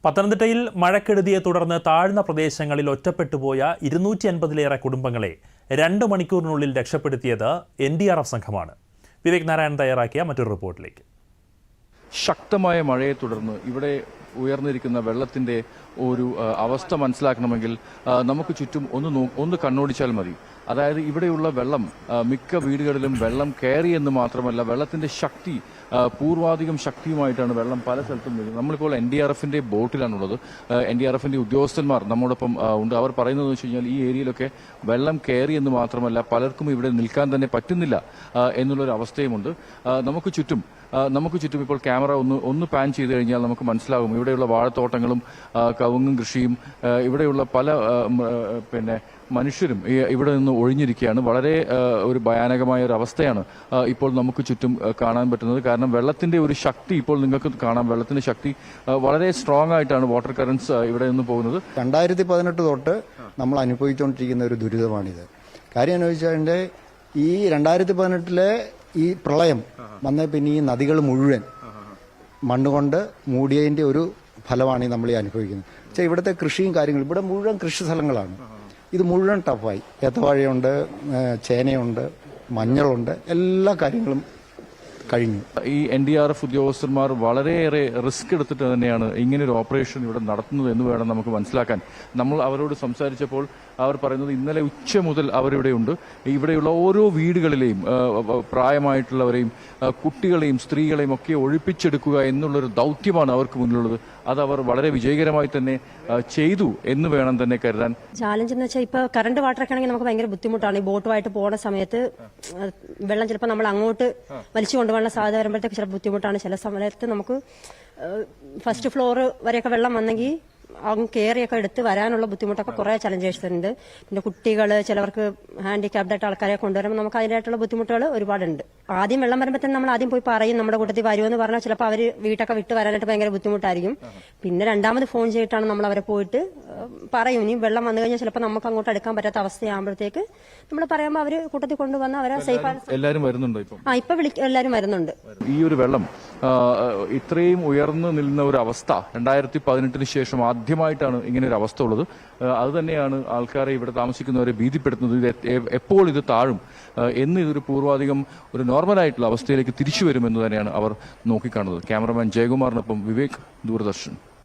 പത്തനംതിട്ടയിൽ മഴക്കെടുതിയെ തുടർന്ന് താഴ്ന്ന പ്രദേശങ്ങളിൽ ഒറ്റപ്പെട്ടുപോയ 250-ലേറെ കുടുംബങ്ങളെ 2 മണിക്കൂറിനുള്ളിൽ രക്ഷപ്പെടുത്തിയത് NDRF സംഘമാണ്. വിവേക് നാരായൺ തയ്യാറാക്കിയ മറ്റൊരു റിപ്പോർട്ടിലേക്ക്. ശക്തമായ മഴയെ തുടർന്ന് ഇവിടെ ഉയർന്നിരിക്കുന്ന വെള്ളത്തിന്റെ ഒരു അവസ്ഥ മനസ്സിലാക്കണമെങ്കിൽ നമുക്ക് ചുറ്റും ഒന്ന് കണ്ണോടിച്ചാൽ മതി. അതായത് ഇവിടെയുള്ള വെള്ളം മിക്ക വീടുകളിലും വെള്ളം കയറി എന്ന് മാത്രമല്ല, വെള്ളത്തിന്റെ ശക്തി പൂർവാധികം ശക്തിയുമായിട്ടാണ് വെള്ളം പല സ്ഥലത്തും വരുന്നത്. നമ്മളിപ്പോൾ NDRFന്റെ ബോട്ടിലാണുള്ളത്. NDRFന്റെ ഉദ്യോഗസ്ഥന്മാർ നമ്മോടൊപ്പം ഉണ്ട്. അവർ പറയുന്നത് വെച്ച് കഴിഞ്ഞാൽ ഈ ഏരിയയിലൊക്കെ വെള്ളം കയറി എന്ന് മാത്രമല്ല, പലർക്കും ഇവിടെ നിൽക്കാൻ തന്നെ പറ്റുന്നില്ല എന്നുള്ളൊരു അവസ്ഥയുമുണ്ട്. നമുക്ക് ചുറ്റും ഇപ്പോൾ ക്യാമറ ഒന്ന് പാൻ ചെയ്ത് കഴിഞ്ഞാൽ നമുക്ക് മനസ്സിലാകും ഇവിടെയുള്ള വാഴത്തോട്ടങ്ങളും കവുങ്ങും കൃഷിയും ഇവിടെയുള്ള പല മനുഷ്യരും ഇവിടെ നിന്ന് ഒഴിഞ്ഞിരിക്കുകയാണ്. വളരെ ഒരു ഭയാനകമായ ഒരു അവസ്ഥയാണ് ഇപ്പോൾ നമുക്ക് ചുറ്റും കാണാൻ പറ്റുന്നത്. കാരണം വെള്ളത്തിന്റെ ഒരു ശക്തി ഇപ്പോൾ നിങ്ങൾക്ക് കാണാം. വെള്ളത്തിന്റെ ശക്തി വളരെ സ്ട്രോങ് ആയിട്ടാണ് വാട്ടർ കറന്റ്സ് ഇവിടെ നിന്ന് പോകുന്നത്. 2018 തൊട്ട് നമ്മൾ അനുഭവിച്ചുകൊണ്ടിരിക്കുന്ന ഒരു ദുരിതമാണിത്. കാര്യം എന്ന് വെച്ചാൽ ഈ 2018-ലെ ഈ പ്രളയം വന്ന പിന്നെ ഈ നദികൾ മുഴുവൻ മണ്ണുകൊണ്ട് മൂടിയതിന്റെ ഒരു ഫലമാണ് നമ്മൾ ഈ അനുഭവിക്കുന്നത്. പക്ഷേ ഇവിടുത്തെ കൃഷിയും കാര്യങ്ങളും ഇവിടെ മുഴുവൻ കൃഷി സ്ഥലങ്ങളാണ്. ഇത് മുഴുവൻ ടഫായി. ഏത്തവാഴയുണ്ട്, ചേനയുണ്ട്, മഞ്ഞളുണ്ട്, എല്ലാ കാര്യങ്ങളും കഴിഞ്ഞു. ഈ NDRF ഉദ്യോഗസ്ഥന്മാർ വളരെയേറെ റിസ്ക് എടുത്തിട്ട് തന്നെയാണ് ഇങ്ങനൊരു ഓപ്പറേഷൻ ഇവിടെ നടത്തുന്നത് എന്ന് വേണം നമുക്ക് മനസ്സിലാക്കാൻ. നമ്മൾ അവരോട് സംസാരിച്ചപ്പോൾ അവർ പറയുന്നത് ഇന്നലെ ഉച്ച മുതൽ അവരിവിടെയുണ്ട്. ഇവിടെയുള്ള ഓരോ വീടുകളിലെയും പ്രായമായിട്ടുള്ളവരെയും കുട്ടികളെയും സ്ത്രീകളെയും ഒക്കെ ഒഴിപ്പിച്ചെടുക്കുക എന്നുള്ളൊരു ദൗത്യമാണ് അവർക്ക് മുന്നിലുള്ളത്. അത് അവർ വളരെ വിജയകരമായി തന്നെ ചെയ്തു എന്ന് വേണം തന്നെ കരുതാൻ. ചാലഞ്ച് എന്ന് വെച്ചാൽ ഇപ്പൊ കറണ്ട് വാട്ടറൊക്കെ ആണെങ്കിൽ നമുക്ക് ഭയങ്കര ബുദ്ധിമുട്ടാണ്. ഈ ബോട്ടുമായിട്ട് പോകുന്ന സമയത്ത് വെള്ളം ചിലപ്പോൾ നമ്മൾ അങ്ങോട്ട് വലിച്ചു കൊണ്ടുപോകാനുള്ള സാധ്യത വരുമ്പോഴത്തേക്ക് ചില ബുദ്ധിമുട്ടാണ്. ചില സമയത്ത് നമുക്ക് ഫസ്റ്റ് ഫ്ലോർ വരെയൊക്കെ വെള്ളം വന്നെങ്കിൽ കയറിയൊക്കെ എടുത്ത് വരാനുള്ള ബുദ്ധിമുട്ടൊക്കെ കുറെ ചലഞ്ചേഴ്സ് ഉണ്ട്. പിന്നെ കുട്ടികൾ, ചിലവർക്ക് ഹാൻഡിക്യാപ്ഡായിട്ട് ആൾക്കാരെ കൊണ്ടുവരുമ്പോൾ നമുക്ക് അതിനായിട്ടുള്ള ബുദ്ധിമുട്ടുകൾ ഒരുപാടുണ്ട്. ആദ്യം വെള്ളം വരുമ്പോൾ തന്നെ നമ്മൾ ആദ്യം പോയി പറയും നമ്മുടെ കൂട്ടത്തിൽ വരുമെന്ന് പറഞ്ഞാൽ ചിലപ്പോൾ അവർ വീട്ടൊക്കെ വിട്ട് വരാനായിട്ട് ഭയങ്കര ബുദ്ധിമുട്ടായിരിക്കും. പിന്നെ രണ്ടാമത് ഫോൺ ചെയ്തിട്ടാണ് നമ്മൾ അവരെ പോയിട്ട് പറയും. ഇനി വെള്ളം വന്നു കഴിഞ്ഞാൽ ചിലപ്പോൾ നമുക്ക് അങ്ങോട്ട് എടുക്കാൻ പറ്റാത്ത അവസ്ഥയാകുമ്പോഴത്തേക്ക് നമ്മൾ പറയുമ്പോൾ അവർ കൂട്ടത്തിൽ കൊണ്ടുവന്ന് അവരെ സേഫ് എല്ലാവരും വരുന്നുണ്ട്. ഇപ്പൊ എല്ലാവരും വരുന്നുണ്ട്. ഈ ഒരു വെള്ളം ഇത്രയും ഉയർന്നു നിൽക്കുന്ന ഒരു അവസ്ഥ 2018-ന് ശേഷം ആദ്യമായിട്ടാണ് ഇങ്ങനെ ഒരു അവസ്ഥ ഉള്ളത്. അത് തന്നെയാണ് ആൾക്കാരെ ഇവിടെ താമസിക്കുന്നവരെ ഭീതിപ്പെടുത്തുന്നത്. എപ്പോൾ ഇത് താഴും എന്ന് ഇതൊരു പൂർവാധികം ഒരു നോർമലായിട്ടുള്ള അവസ്ഥയിലേക്ക് തിരിച്ചു വരുമെന്ന് തന്നെയാണ് അവർ നോക്കിക്കാണുന്നത്. ക്യാമറമാൻ ജയകുമാറിനൊപ്പം വിവേക്, ദൂരദർശൻ.